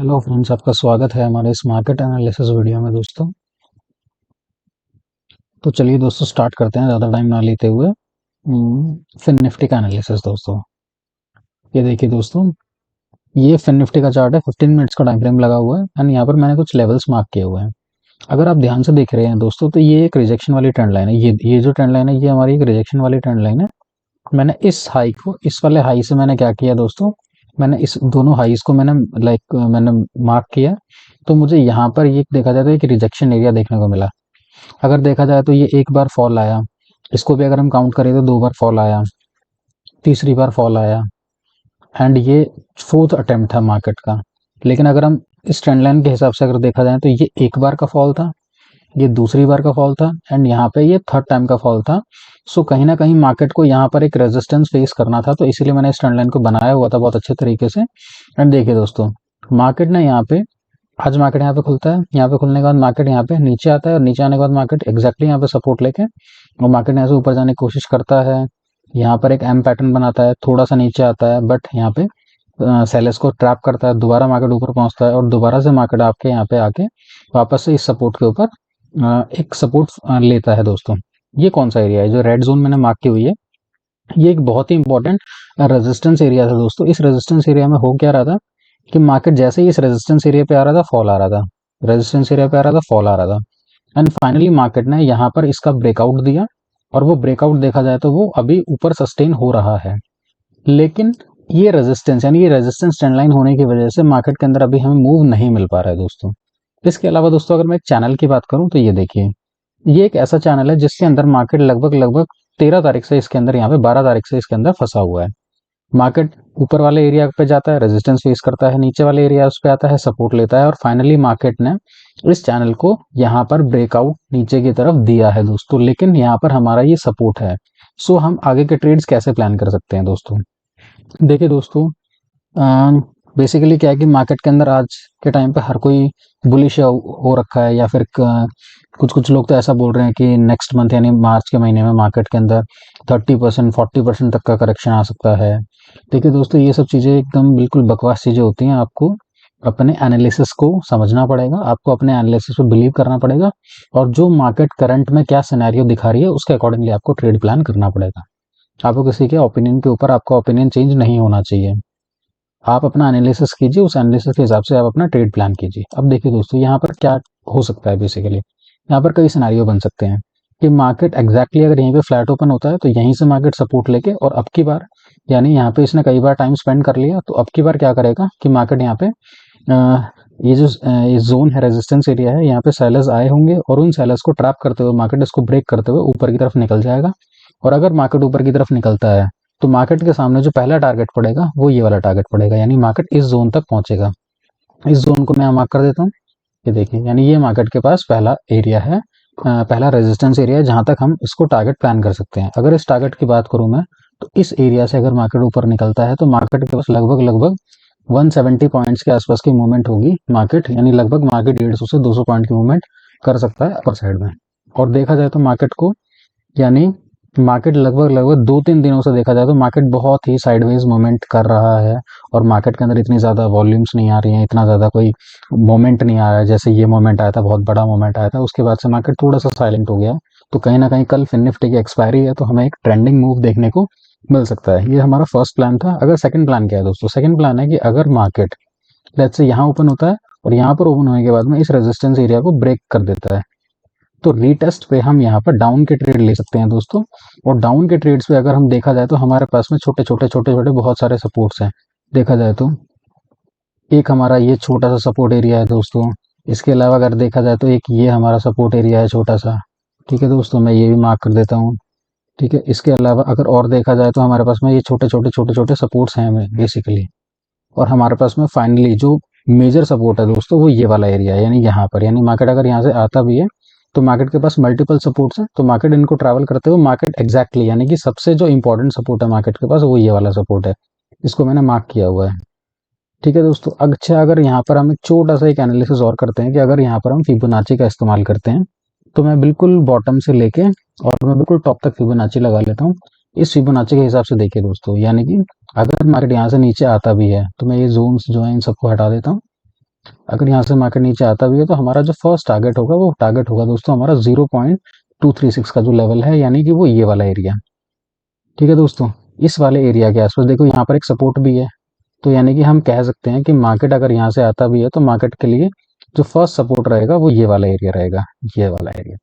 Hello friends, आपका स्वागत है हमारे इस मार्केट एनालिसिस वीडियो में दोस्तों। तो चलिए दोस्तों स्टार्ट करते हैं ज़्यादा टाइम ना लेते हुए। फिन निफ्टी का एनालिसिस दोस्तों। ये देखिए दोस्तों, ये फिन निफ्टी का चार्ट है। 15 मिनट्स का टाइम फ्रेम लगा हुआ है एंड यहाँ पर मैंने कुछ लेवल्स मार्क किए हुए हैं। अगर आप ध्यान से देख रहे हैं दोस्तों, तो ये एक रिजेक्शन वाली ट्रेंड लाइन है। ये जो ट्रेंड लाइन है, ये हमारी एक रिजेक्शन वाली ट्रेंड लाइन है। मैंने इस हाई को, इस वाले हाई से मैंने क्या किया दोस्तों, मैंने इस दोनों हाईज को मैंने मार्क किया। तो मुझे यहाँ पर ये देखा जाता है कि रिजेक्शन एरिया देखने को मिला। अगर देखा जाए तो ये एक बार फॉल आया, इसको भी अगर हम काउंट करें तो 2 बार फॉल आया, तीसरी बार फॉल आया एंड ये फोर्थ अटेम्प्ट था मार्केट का। लेकिन अगर हम इस ट्रेंड लाइन के हिसाब से अगर देखा जाए तो ये एक बार का फॉल था, ये दूसरी बार का फॉल था एंड यहाँ पे ये थर्ड टाइम का फॉल था। सो कहीं ना कहीं मार्केट को यहाँ पर एक रेजिस्टेंस फेस करना था, तो इसीलिए मैंने इस ट्रेंड लाइन को बनाया हुआ था बहुत अच्छे तरीके से। एंड देखिए दोस्तों, मार्केट ने यहाँ पे, आज मार्केट यहाँ पे खुलता है, यहाँ पे खुलने के बाद मार्केट यहाँ पे नीचे आता है और नीचे आने के बाद मार्केट एग्जैक्टली यहाँ पे सपोर्ट लेके और मार्केट यहाँ से ऊपर जाने की कोशिश करता है। यहाँ पर एक एम पैटर्न बनाता है, थोड़ा सा नीचे आता है, बट यहाँ पे सेलर्स को ट्रैप करता है। दोबारा मार्केट ऊपर पहुंचता है और दोबारा से मार्केट आपके यहाँ पे आके वापस से इस सपोर्ट के ऊपर एक सपोर्ट लेता है दोस्तों। ये कौन सा एरिया है जो रेड जोन मैंने मार्क की हुई है, ये एक बहुत ही इंपॉर्टेंट रेजिस्टेंस एरिया था दोस्तों। इस रेजिस्टेंस एरिया में हो क्या रहा था कि मार्केट जैसे ही इस रेजिस्टेंस एरिया पे आ रहा था, फॉल आ रहा था, रेजिस्टेंस एरिया पे आ रहा था, फॉल आ रहा था एंड फाइनली मार्केट ने यहाँ पर इसका ब्रेकआउट दिया। और वो ब्रेकआउट देखा जाए तो वो अभी ऊपर सस्टेन हो रहा है। लेकिन ये रेजिस्टेंस यानी ये रेजिस्टेंस ट्रेंड लाइन होने की वजह से मार्केट के अंदर अभी हमें मूव नहीं मिल पा रहा है दोस्तों। इसके अलावा दोस्तों, अगर मैं एक चैनल की बात करूं तो ये देखिए, ये एक ऐसा चैनल है जिसके अंदर मार्केट लगभग लगभग 13 तारीख से इसके अंदर, यहाँ पे 12 तारीख से इसके अंदर फंसा हुआ है। मार्केट ऊपर वाले एरिया पे जाता है, रेजिस्टेंस फेस करता है, नीचे वाले एरिया पे आता है, सपोर्ट लेता है और फाइनली मार्केट ने इस चैनल को यहाँ पर ब्रेकआउट नीचे की तरफ दिया है दोस्तों। लेकिन यहाँ पर हमारा ये सपोर्ट है। सो हम आगे के ट्रेड्स कैसे प्लान कर सकते हैं दोस्तों। देखिए दोस्तों, बेसिकली क्या है कि मार्केट के अंदर आज के टाइम पे हर कोई बुलिश हो रखा है, या फिर कुछ कुछ लोग तो ऐसा बोल रहे हैं कि नेक्स्ट मंथ यानी मार्च के महीने में मार्केट के अंदर 30% 40% तक का करेक्शन आ सकता है। देखिए दोस्तों, ये सब चीज़ें एकदम बिल्कुल बकवास चीज़ें होती हैं। आपको अपने एनालिसिस को समझना पड़ेगा, आपको अपने एनालिसिस पे बिलीव करना पड़ेगा और जो मार्केट करंट में क्या सिनेरियो दिखा रही है उसके अकॉर्डिंगली आपको ट्रेड प्लान करना पड़ेगा। आपको किसी के ओपिनियन के ऊपर आपका ओपिनियन चेंज नहीं होना चाहिए। आप अपना एनालिसिस कीजिए, उस एनालिसिस के हिसाब से आप अपना ट्रेड प्लान कीजिए। अब देखिए दोस्तों, यहाँ पर क्या हो सकता है, बेसिकली यहाँ पर कई सिनेरियो बन सकते हैं कि मार्केट एग्जैक्टली अगर यहीं पे फ्लैट ओपन होता है तो यहीं से मार्केट सपोर्ट लेके और अब की बार, यानी यहाँ पे इसने कई बार टाइम स्पेंड कर लिया, तो अब की बार क्या करेगा कि मार्केट यहाँ पे ये जोन है, रेजिस्टेंस एरिया है, यहाँ पे सेलर्स आए होंगे और उन सेलर्स को ट्रैप करते हुए मार्केट इसको ब्रेक करते हुए ऊपर की तरफ निकल जाएगा। और अगर मार्केट ऊपर की तरफ निकलता है तो मार्केट के सामने जो पहला टारगेट पड़ेगा वो ये वाला टारगेट पड़ेगा, यानी मार्केट इस जोन तक पहुंचेगा। इस जोन को मैं मार्क कर देता हूँ। ये देखिए, यानी ये मार्केट के पास पहला एरिया है, पहला रेजिस्टेंस एरिया है जहां तक हम इसको टारगेट प्लान कर सकते हैं। अगर इस टारगेट की बात करूं मैं, तो इस एरिया से अगर मार्केट ऊपर निकलता है तो मार्केट के पास लगभग लगभग 170 पॉइंट्स के आसपास की मूवमेंट होगी मार्केट, यानी लगभग मार्केट 150 से 200 पॉइंट की मूवमेंट कर सकता है अपर साइड में। और देखा जाए तो मार्केट को, यानी मार्केट लगभग लगभग 2-3 दिनों से देखा जाए तो मार्केट बहुत ही साइडवेज मूवमेंट कर रहा है और मार्केट के अंदर इतनी ज़्यादा वॉल्यूम्स नहीं आ रही हैं, इतना ज़्यादा कोई मोमेंट नहीं आ रहा है। जैसे ये मोमेंट आया था, बहुत बड़ा मोमेंट आया था, उसके बाद से मार्केट थोड़ा सा साइलेंट हो गया। तो कहीं ना कहीं कल फिन निफ्टी की एक्सपायरी है, तो हमें एक ट्रेंडिंग मूव देखने को मिल सकता है। ये हमारा फर्स्ट प्लान था। अगर सेकंड प्लान क्या है दोस्तों, सेकंड प्लान है कि अगर मार्केट लेट्स से यहाँ ओपन होता है और यहाँ पर ओपन होने के बाद में इस रेजिस्टेंस एरिया को ब्रेक कर देता है, तो रीटेस्ट पे हम यहाँ पर डाउन के ट्रेड ले सकते हैं दोस्तों। और डाउन के ट्रेड्स पे अगर हम देखा जाए तो हमारे पास में छोटे छोटे छोटे छोटे बहुत सारे सपोर्ट्स हैं। देखा जाए तो एक हमारा ये छोटा सा सपोर्ट एरिया है दोस्तों। इसके अलावा अगर देखा जाए तो एक ये हमारा सपोर्ट एरिया है छोटा सा। ठीक है दोस्तों, मैं ये भी मार्क कर देता हूँ। ठीक है, इसके अलावा अगर और देखा जाए तो हमारे पास में ये छोटे छोटे छोटे छोटे सपोर्ट्स हैं हमें बेसिकली। और हमारे पास में फाइनली जो मेजर सपोर्ट है दोस्तों वो ये वाला एरिया है, यानी यहाँ पर, यानी मार्केट अगर यहाँ से आता भी है तो मार्केट के पास मल्टीपल सपोर्ट्स हैं, तो मार्केट इनको ट्रैवल करते हुए मार्केट एग्जैक्टली, यानी कि सबसे जो इंपॉर्टेंट सपोर्ट है मार्केट के पास वो ये वाला सपोर्ट है। इसको मैंने मार्क किया हुआ है। ठीक है दोस्तों, अच्छा अगर यहाँ पर हम एक छोटा सा एक एनालिसिस और करते हैं कि अगर यहाँ पर हम फिबोनाची का इस्तेमाल करते हैं, तो मैं बिल्कुल बॉटम से लेके और मैं बिल्कुल टॉप तक फिबोनाची लगा लेता हूँ। इस फिबोनाची के हिसाब से देखिए दोस्तों, यानी कि अगर मार्केट यहाँ से नीचे आता भी है तो मैं ये जोन्स जो है इन सबको हटा देता हूँ। अगर यहाँ से मार्केट नीचे आता भी है तो हमारा जो फर्स्ट टारगेट होगा वो टारगेट होगा दोस्तों हमारा 0.236 का जो लेवल है, यानी कि वो ये वाला एरिया। ठीक है दोस्तों, इस वाले एरिया के आसपास देखो यहाँ पर एक सपोर्ट भी है, तो यानी कि हम कह सकते हैं कि मार्केट अगर यहाँ से आता भी है तो मार्केट के लिए जो फर्स्ट सपोर्ट रहेगा वो ये वाला एरिया रहेगा, ये वाला एरिया।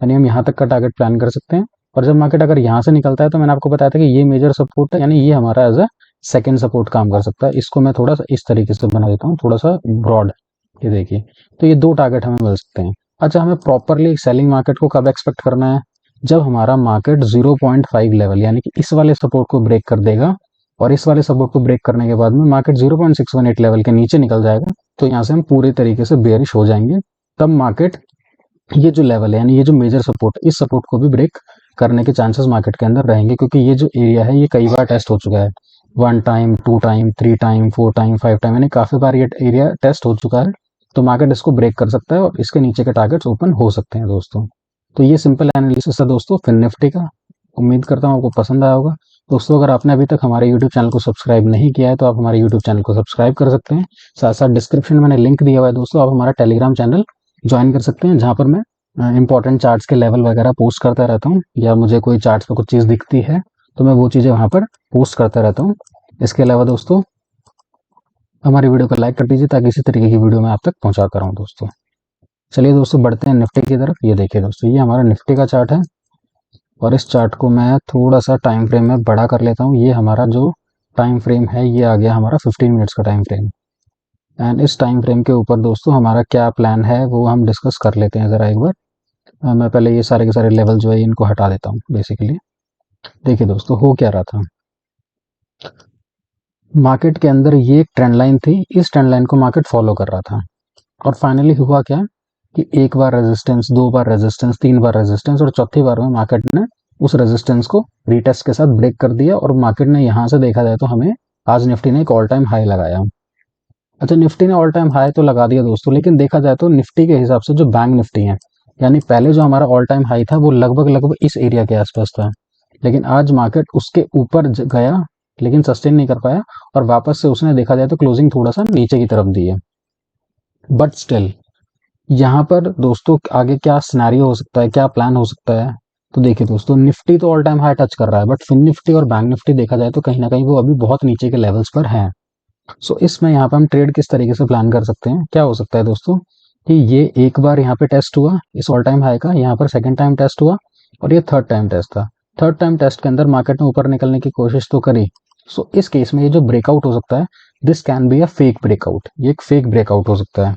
यानी हम यहाँ तक का टारगेट प्लान कर सकते हैं। और जब मार्केट अगर यहाँ से निकलता है तो मैंने आपको बताया था कि ये मेजर सपोर्ट है, यानी ये हमारा एज अ सेकेंड सपोर्ट काम कर सकता है। इसको मैं थोड़ा सा इस तरीके से बना देता हूँ, थोड़ा सा ब्रॉड। ये देखिए, तो ये दो टारगेट हमें मिल सकते हैं। अच्छा, हमें प्रॉपरली सेलिंग मार्केट को कब एक्सपेक्ट करना है? जब हमारा मार्केट 0.5 लेवल यानी कि इस वाले सपोर्ट को ब्रेक कर देगा, और इस वाले सपोर्ट को ब्रेक करने के बाद में मार्केट 0.618 लेवल के नीचे निकल जाएगा, तो यहाँ से हम पूरे तरीके से बेयरिश हो जाएंगे। तब मार्केट ये जो लेवल है यानी ये जो मेजर सपोर्ट, इस सपोर्ट को भी ब्रेक करने के चांसेस मार्केट के अंदर रहेंगे, क्योंकि ये जो एरिया है ये कई बार टेस्ट हो चुका है। 1 time, 2 time, 3 time, 4 time, 5 time, यानी काफी बार ये एरिया टेस्ट हो चुका है। तो मार्केट इसको ब्रेक कर सकता है और इसके नीचे के टारगेट्स ओपन हो सकते हैं दोस्तों। तो ये सिंपल एनालिसिस है दोस्तों फिन निफ्टी का। उम्मीद करता हूँ आपको पसंद आया होगा। दोस्तों, अगर आपने अभी तक हमारे यूट्यूब चैनल को सब्सक्राइब नहीं किया है तो आप हमारे यूट्यूब चैनल को सब्सक्राइब कर सकते हैं। साथ साथ डिस्क्रिप्शन में मैंने लिंक दिया हुआ है दोस्तों, आप हमारा टेलीग्राम चैनल ज्वाइन कर सकते हैं, जहाँ पर मैं इंपॉर्टेंट चार्ट्स के लेवल वगैरह पोस्ट करता रहता हूँ, या मुझे कोई चार्ट्स पे कुछ चीज़ दिखती है तो मैं वो चीज़ें वहाँ पर पोस्ट करता रहता हूँ। इसके अलावा दोस्तों, हमारी वीडियो को लाइक कर दीजिए ताकि इसी तरीके की वीडियो मैं आप तक पहुँचाता रहूँ दोस्तों। चलिए दोस्तों, बढ़ते हैं निफ्टी की तरफ। ये देखिए दोस्तों, ये हमारा निफ्टी का चार्ट है, और इस चार्ट को मैं थोड़ा सा टाइम फ्रेम में बड़ा कर लेता हूँ। ये हमारा जो टाइम फ्रेम है ये आ गया हमारा 15 मिनट्स का टाइम फ्रेम। एंड इस टाइम फ्रेम के ऊपर दोस्तों हमारा क्या प्लान है वो हम डिस्कस कर लेते हैं ज़रा एक बार। मैं पहले ये सारे के सारे लेवल जो है इनको हटा देता हूँ बेसिकली। देखिए दोस्तों, हो क्या रहा था, मार्केट के अंदर ये एक ट्रेंड लाइन थी, इस ट्रेंड लाइन को मार्केट फॉलो कर रहा था, और फाइनली हुआ क्या कि एक बार रेजिस्टेंस, दो बार रेजिस्टेंस, तीन बार रेजिस्टेंस, और चौथी बार में मार्केट ने उस रेजिस्टेंस को रीटेस्ट के साथ ब्रेक कर दिया, और मार्केट ने यहाँ से देखा जाए तो हमें आज निफ्टी ने एक ऑल टाइम हाई लगाया। अच्छा, निफ्टी ने ऑल टाइम हाई तो लगा दिया दोस्तों, लेकिन देखा जाए तो निफ्टी के हिसाब से जो बैंक निफ्टी है, यानी पहले जो हमारा ऑल टाइम हाई था वो लगभग लगभग इस एरिया के आसपास था, लेकिन आज मार्केट उसके ऊपर गया लेकिन सस्टेन नहीं कर पाया, और वापस से उसने देखा जाए तो क्लोजिंग थोड़ा सा नीचे की तरफ दी है। बट स्टिल यहाँ पर दोस्तों आगे क्या सिनेरियो हो सकता है, क्या प्लान हो सकता है? तो देखिए दोस्तों, निफ्टी तो ऑल टाइम हाई टच कर रहा है, बट फिन निफ्टी और बैंक निफ्टी देखा जाए तो कहीं ना कहीं वो अभी बहुत नीचे के लेवल्स पर हैं। सो इसमें यहाँ पे हम ट्रेड किस तरीके से प्लान कर सकते हैं? क्या हो सकता है दोस्तों कि ये एक बार यहाँ पे टेस्ट हुआ इस ऑल टाइम हाई का, यहाँ पर सेकंड टाइम टेस्ट हुआ, और ये थर्ड टाइम टेस्ट था। थर्ड टाइम टेस्ट के अंदर मार्केट ने ऊपर निकलने की कोशिश तो करी। सो इस केस में ये जो ब्रेकआउट हो सकता है, this can be a fake breakout, ये एक फेक ब्रेकआउट हो सकता है।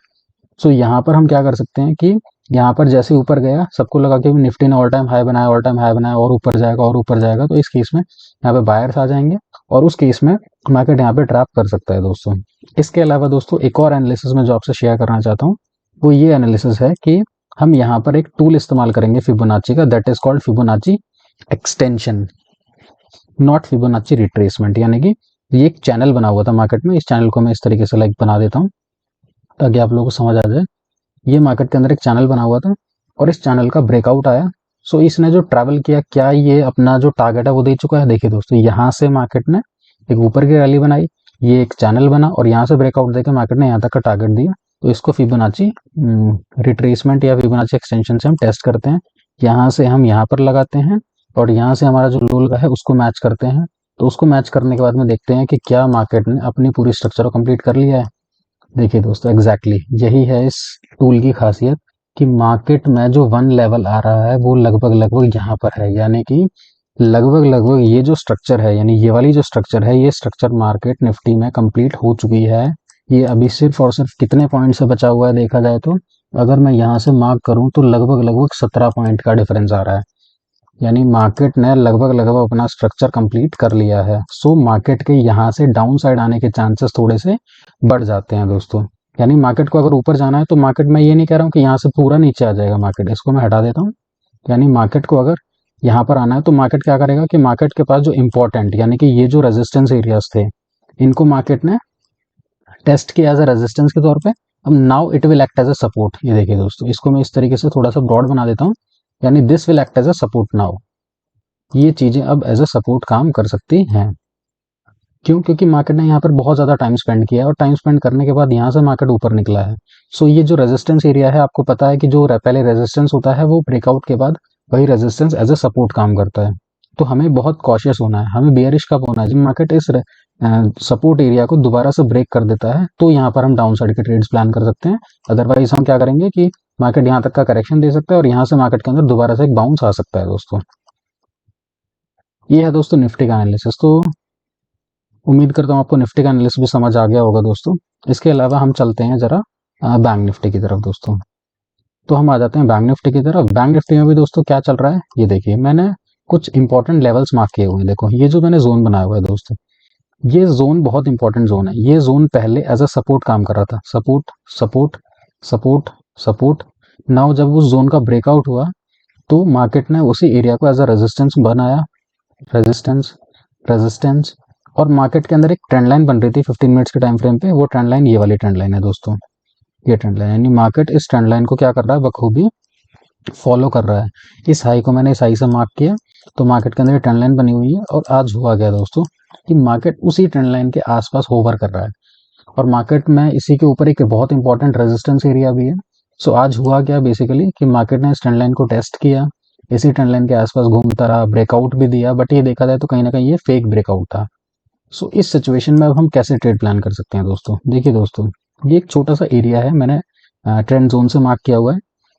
सो यहाँ पर हम क्या कर सकते हैं कि यहाँ पर जैसे ऊपर गया, सबको लगा कि निफ्टी ने ऑल टाइम हाई बनाया, ऑल टाइम हाई बनाया, और ऊपर जाएगा और ऊपर जाएगा, तो इस केस में यहाँ पे बायर्स आ जाएंगे, और उस केस में मार्केट यहाँ पे ट्रैप कर सकता है दोस्तों। इसके अलावा दोस्तों एक और एनालिसिस मैं जो आपसे शेयर करना चाहता हूँ, वो ये एनालिसिस है कि हम यहाँ पर एक टूल इस्तेमाल करेंगे फिबोनाची का, that is called Fibonacci extension, not Fibonacci retracement. यानी कि ये एक चैनल बना हुआ था मार्केट में, इस चैनल को मैं इस तरीके से लाइक बना देता हूँ ताकि आप लोगों को समझ आ जाए। ये मार्केट के अंदर एक चैनल बना हुआ था, और इस चैनल का ब्रेकआउट आया। सो इसने जो ट्रैवल किया, क्या ये अपना जो टारगेट है वो दे चुका है? देखिए दोस्तों, यहाँ से मार्केट ने एक ऊपर की रैली बनाई, ये एक चैनल बना, और यहाँ से ब्रेकआउट देकर मार्केट ने यहाँ तक का टारगेट दिया। तो इसको फिबोनाची रिट्रेसमेंट या फिबोनाची एक्सटेंशन से हम टेस्ट करते हैं। यहाँ से हम यहाँ पर लगाते हैं, और यहाँ से हमारा जो लोल का है उसको मैच करते हैं। तो उसको मैच करने के बाद में देखते हैं कि क्या मार्केट ने अपनी पूरी स्ट्रक्चर को कंप्लीट कर लिया है। देखिए दोस्तों, एग्जैक्टली यही है इस टूल की खासियत, कि मार्केट में जो वन लेवल आ रहा है वो लगभग लगभग यहाँ पर है, यानी कि लगभग लगभग ये जो स्ट्रक्चर है, यानी ये वाली जो स्ट्रक्चर है, ये स्ट्रक्चर मार्केट निफ्टी में कंप्लीट हो चुकी है। ये अभी सिर्फ और सिर्फ कितने पॉइंट से बचा हुआ है देखा जाए तो, अगर मैं यहाँ से मार्क करूँ तो लगभग लगभग 17 पॉइंट का डिफरेंस आ रहा है, यानी मार्केट ने लगभग लगभग अपना स्ट्रक्चर कंप्लीट कर लिया है। सो मार्केट के यहाँ से डाउन साइड आने के चांसेस थोड़े से बढ़ जाते हैं दोस्तों। यानी मार्केट को अगर ऊपर जाना है तो मार्केट में ये नहीं कह रहा हूँ कि यहाँ से पूरा नीचे आ जाएगा मार्केट, इसको मैं हटा देता हूँ। यानी मार्केट को अगर यहाँ पर आना है तो मार्केट क्या करेगा कि मार्केट के पास जो इंपॉर्टेंट, यानी कि ये जो रेजिस्टेंस एरियाज थे, इनको मार्केट ने टेस्ट किया एज अ रेजिस्टेंस के तौर पे। अब now it will act as a support. ये देखिए दोस्तों, इसको मैं इस तरीके से थोड़ा सा ब्रॉड बना देता हूँ, यानी this will act as a support now. ये चीजें अब एज अ सपोर्ट काम कर सकती हैं। क्यों? क्योंकि मार्केट ने यहाँ पर बहुत ज़्यादा टाइम स्पेंड किया है और टाइम स्पेंड करने के बाद यहाँ से मार्केट ऊपर निकला है। सो ये जो रेजिस्टेंस एरिया है, आपको पता है कि जो पहले रेजिस्टेंस होता है वो ब्रेकआउट के बाद वही रेजिस्टेंस एज ए सपोर्ट काम करता है। तो हमें बहुत कॉशियस होना है। हमें बेयरिश कब होना है? जब मार्केट इस सपोर्ट एरिया को दोबारा से ब्रेक कर देता है, तो यहाँ पर हम डाउन साइड के ट्रेड्स प्लान कर सकते हैं। अदरवाइज हम क्या करेंगे कि मार्केट यहाँ तक का करेक्शन दे सकता है और यहाँ से मार्केट के अंदर दोबारा से एक बाउंस आ सकता है दोस्तों। ये है दोस्तों निफ्टी का एनालिसिस। तो उम्मीद करता हूँ आपको निफ्टी का एनालिसिस भी समझ आ गया होगा दोस्तों। इसके अलावा हम चलते हैं जरा बैंक निफ्टी की तरफ दोस्तों। तो हम आ जाते हैं बैंक निफ्टी की तरफ। बैंक निफ्टी में भी दोस्तों क्या चल रहा है, ये देखिए मैंने कुछ इंपॉर्टेंट लेवल्स मार्क किए हुए हैं। देखो ये जो मैंने जोन बनाया हुआ है दोस्तों, ये जोन बहुत इंपॉर्टेंट जोन है। ये जोन पहले एज अ सपोर्ट काम कर रहा था, support support support support. Now जब उस जोन का ब्रेकआउट हुआ तो मार्केट ने उसी एरिया को एज अ रेजिस्टेंस बनाया, रेजिस्टेंस रेजिस्टेंस। और मार्केट के अंदर एक ट्रेंड लाइन बन रही थी 15 मिनट्स के टाइम फ्रेम पे। वो ट्रेंड लाइन ये वाली ट्रेंड लाइन है दोस्तों, ये ट्रेंड लाइन, यानी मार्केट इस ट्रेंड लाइन को क्या कर रहा है, बखूबी फॉलो कर रहा है। इस हाई को मैंने इस हाई से मार्क किया, तो मार्केट के अंदर ट्रेंड लाइन बनी हुई है। और आज हुआ गया दोस्तों कि मार्केट उसी ट्रेंड लाइन के आसपास होवर कर रहा है और मार्केट में इसी के ऊपर एक बहुत इंपॉर्टेंट रेजिस्टेंस एरिया भी है। सो आज हुआ क्या बेसिकली कि मार्केट ने इस ट्रेंड लाइन को टेस्ट किया, इसी ट्रेंड लाइन के आसपास घूमता रहा, ब्रेकआउट भी दिया, बट ये देखा जाए तो कहीं ना कहीं ये फेक ब्रेकआउट था। सो इस सिचुएशन में अब हम कैसे ट्रेड प्लान कर सकते हैं दोस्तों? देखिए दोस्तों, ये एक छोटा सा एरिया है, मैंने ट्रेंड जोन से मार्क किया हुआ है।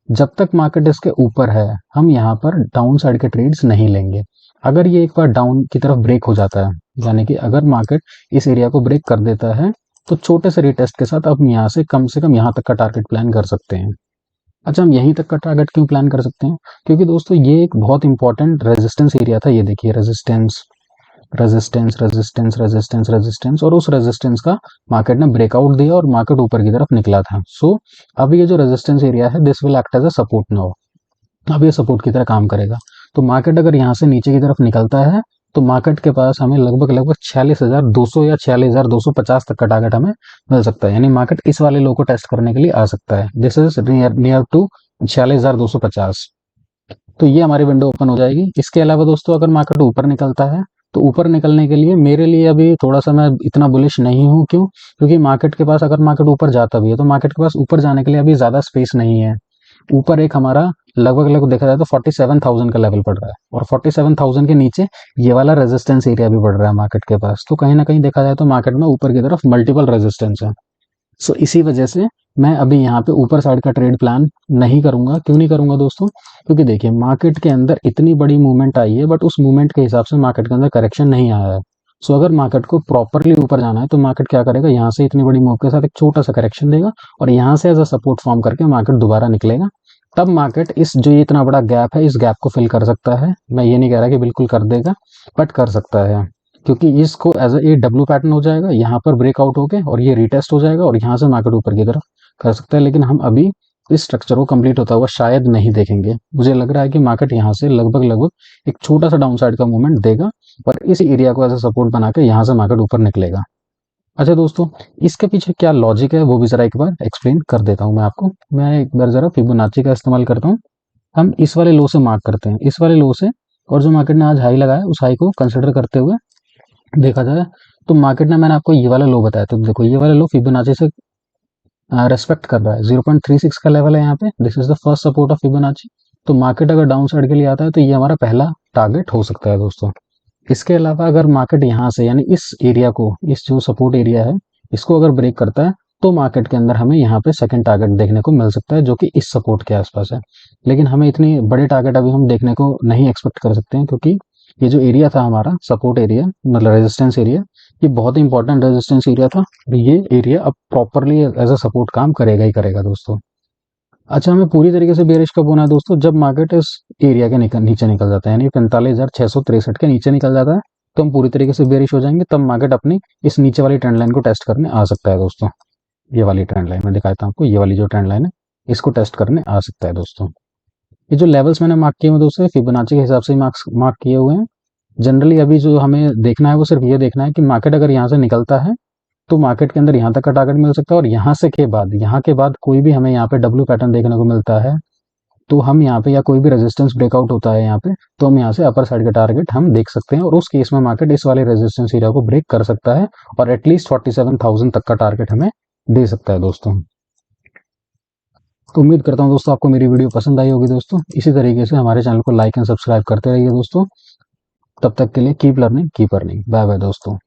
जब तक मार्केट इसके ऊपर है, हम यहाँ पर डाउन साइड के ट्रेड्स नहीं लेंगे। अगर ये एक बार डाउन की तरफ ब्रेक हो जाता है, यानी कि अगर मार्केट इस एरिया को ब्रेक कर देता है, तो छोटे से रिटेस्ट के साथ अब यहाँ से कम यहाँ तक का टारगेट प्लान कर सकते हैं। अच्छा, हम यहीं तक का टारगेट क्यों प्लान कर सकते हैं? क्योंकि दोस्तों ये एक बहुत इंपॉर्टेंट रेजिस्टेंस एरिया था। ये देखिए resistance resistance resistance resistance resistance, और उस रेजिस्टेंस का मार्केट ने ब्रेकआउट दिया और मार्केट ऊपर की तरफ निकला था। सो अब ये जो रेजिस्टेंस एरिया है, this will act as a support now. अब ये सपोर्ट की तरह काम करेगा। तो मार्केट अगर यहाँ से नीचे की तरफ निकलता है, तो मार्केट के पास हमें लगभग लगभग 46,200 या 46,250 तक का टारगेट हमें मिल सकता है। यानी मार्केट इस वाले लो को टेस्ट करने के लिए आ सकता है। This is near to 46,250। तो ये हमारी विंडो ओपन हो जाएगी। इसके अलावा दोस्तों, अगर मार्केट ऊपर निकलता है, तो ऊपर निकलने के लिए मेरे लिए अभी थोड़ा सा मैं इतना बुलिश नहीं हूँ। क्यों? क्योंकि मार्केट के पास, अगर मार्केट ऊपर जाता भी है, तो मार्केट के पास ऊपर जाने के लिए अभी ज्यादा स्पेस नहीं है। ऊपर एक हमारा लगभग लगभग देखा जाए तो 47,000 का लेवल पड़ रहा है, और 47,000 के नीचे ये वाला रेजिस्टेंस एरिया भी पड़ रहा है मार्केट के पास। तो कहीं ना कहीं देखा जाए तो मार्केट में ऊपर की तरफ मल्टीपल रेजिस्टेंस है। सो इसी वजह से मैं अभी यहाँ पे ऊपर साइड का ट्रेड प्लान नहीं करूंगा। क्यों नहीं करूंगा दोस्तों? क्योंकि देखिए मार्केट के अंदर इतनी बड़ी मूवमेंट आई है, बट उस मूवमेंट के हिसाब से मार्केट के अंदर करेक्शन नहीं आया है। सो अगर मार्केट को प्रॉपरली ऊपर जाना है, तो मार्केट क्या करेगा, यहाँ से इतनी बड़ी मूव के साथ एक छोटा सा करेक्शन देगा और यहाँ से एज अ सपोर्ट फॉर्म करके मार्केट दोबारा निकलेगा। तब मार्केट इस जो ये इतना बड़ा गैप है, इस गैप को फिल कर सकता है। मैं ये नहीं कह रहा कि बिल्कुल कर देगा, बट कर सकता है। क्योंकि इसको एज ए डब्ल्यू पैटर्न हो जाएगा, यहाँ पर ब्रेकआउट होके और ये रिटेस्ट हो जाएगा और यहाँ से मार्केट ऊपर की तरफ कर सकता है। लेकिन हम अभी इस स्ट्रक्चर को कंप्लीट होता हुआ शायद नहीं देखेंगे। मुझे लग रहा है कि मार्केट यहाँ से लगभग लगभग एक छोटा सा डाउन साइड का मूवमेंट देगा और इस एरिया को एज ए सपोर्ट बना के यहाँ से मार्केट ऊपर निकलेगा। अच्छा दोस्तों, इसके पीछे क्या लॉजिक है वो भी जरा एक बार एक्सप्लेन कर देता हूँ मैं आपको। मैं एक बार जरा फिबोनाची का इस्तेमाल करता हूँ। हम इस वाले लो से मार्क करते हैं, इस वाले लो से, और जो मार्केट ने आज हाई लगाया उस हाई को कंसिडर करते हुए देखा जाए तो मार्केट ने, मैंने आपको ये वाला लो बताया, तो देखो ये वाला लो फिबोनाची से रेस्पेक्ट कर रहा है। 0.36 का लेवल है यहाँ पे। This is the first support of Fibonacci. तो मार्केट अगर डाउन साइड के लिए आता है, तो ये हमारा पहला टारगेट हो सकता है दोस्तों। इसके अलावा अगर मार्केट यहाँ से, यानी इस एरिया को, इस जो सपोर्ट एरिया है, इसको अगर ब्रेक करता है, तो मार्केट के अंदर हमें यहाँ पे सेकंड टारगेट देखने को मिल सकता है, जो कि इस सपोर्ट के आसपास है। लेकिन हमें इतनी बड़े टारगेट अभी हम देखने को नहीं एक्सपेक्ट कर सकते हैं, क्योंकि ये जो एरिया था हमारा सपोर्ट एरिया, मतलब रेजिस्टेंस एरिया, ये बहुत ही इंपॉर्टेंट रेजिस्टेंस एरिया था। और ये एरिया अब प्रॉपरली एज अ सपोर्ट काम करेगा ही करेगा दोस्तों। अच्छा, हमें पूरी तरीके से बेरिश कब होना है दोस्तों? जब मार्केट इस एरिया के नीचे निकल जाता है, यानी 45,663 के नीचे निकल जाता है, तो हम पूरी तरीके से बेरिश हो जाएंगे। तब मार्केट अपनी इस नीचे वाली ट्रेंड लाइन को टेस्ट करने आ सकता है दोस्तों। ये वाली ट्रेंड लाइन मैं दिखाता हूँ आपको, ये वाली जो ट्रेंड लाइन है, इसको टेस्ट करने आ सकता है दोस्तों। ये जो लेवल्स मैंने मार्क किए हुए दोस्तों, फिबोनाची के हिसाब से मार्क किए हुए हैं। जनरली अभी जो हमें देखना है वो सिर्फ ये देखना है कि मार्केट अगर यहाँ से निकलता है, तो मार्केट के अंदर यहाँ तक का टारगेट मिल सकता है, और यहाँ के बाद कोई भी हमें यहाँ पे डब्ल्यू पैटर्न देखने को मिलता है, तो हम यहाँ पे या कोई भी रेजिस्टेंस ब्रेकआउट होता है यहाँ पे, तो हम यहाँ से अपर साइड का टारगेट हम देख सकते हैं, और उस केस में मार्केट इस वाले रेजिस्टेंस एरिया को ब्रेक कर सकता है और एटलीस्ट 47,000 तक का टारगेट हमें दे सकता है दोस्तों। तो उम्मीद करता हूँ दोस्तों आपको मेरी वीडियो पसंद आई होगी दोस्तों। इसी तरीके से हमारे चैनल को लाइक एंड सब्सक्राइब करते रहिए दोस्तों। तब तक के लिए keep learning keep earning. Bye bye दोस्तों।